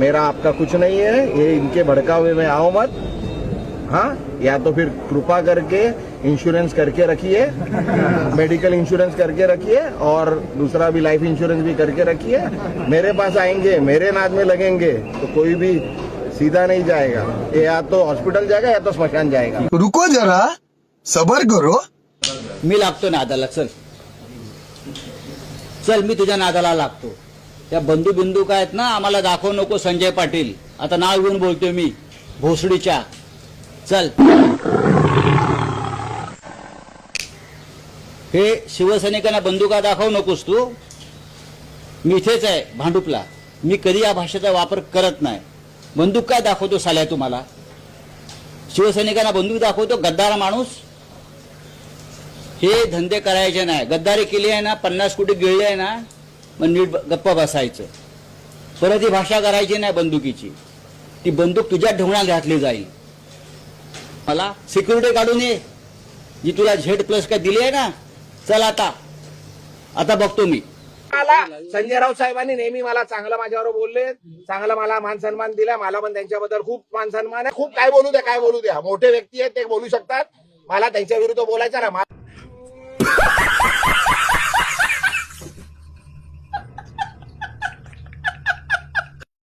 मेरा आपका कुछ नहीं है, ये इनके भड़कावे में आओ मत। हाँ, या तो फिर कृपा करके इंश्योरेंस करके रखिए, मेडिकल इंश्योरेंस करके रखिए और दूसरा भी लाइफ इंश्योरेंस भी करके रखिए। मेरे पास आएंगे, मेरे नाद में लगेंगे तो कोई भी सीधा नहीं जाएगा, ये या तो हॉस्पिटल जाएगा या तो स्मशान जाएगा। रुको जरा, सबर करो। मी लागतो नादाला. चल चल, मी तुझ्या नादाला लागतो. त्या बंधू बिंदू काय आहेत ना, आम्हाला दाखवू नको. संजय पाटील, आता नाव घेऊन बोलतोय मी, भोसडीच्या. चल, हे शिवसैनिकांना बंदुका दाखवू नकोस तू. मी इथेच आहे भांडुपला. मी कधी या भाषेचा वापर करत नाही. बंदूक काय दाखवतो साल्या तुम्हाला? शिवसैनिकांना बंदूक दाखवतो गद्दार माणूस. हे धंदे करायचे नाही. गद्दारी केली आहे ना, 50 कोटी गिळले आहे ना, मग नीट गप्प बसायचं. परत ही भाषा करायची नाही बंदुकीची. ती बंदूक तुझ्या ढोण्यात घातली जाईल. मला सिक्युरिटी काढून ये, जी तुला Z+ काय दिली आहे ना. चल आता बघतो मी. मला संजय राऊत साहेबांनी नेहमी मला चांगलं माझ्यावर बोलले, चांगला मला मान सन्मान दिला. मला पण त्यांच्याबद्दल खूप मान सन्मान आहे. खूप काय बोलू द्या, मोठे व्यक्ती आहेत, ते बोलू शकतात. मला त्यांच्या विरुद्ध बोलायचं ना.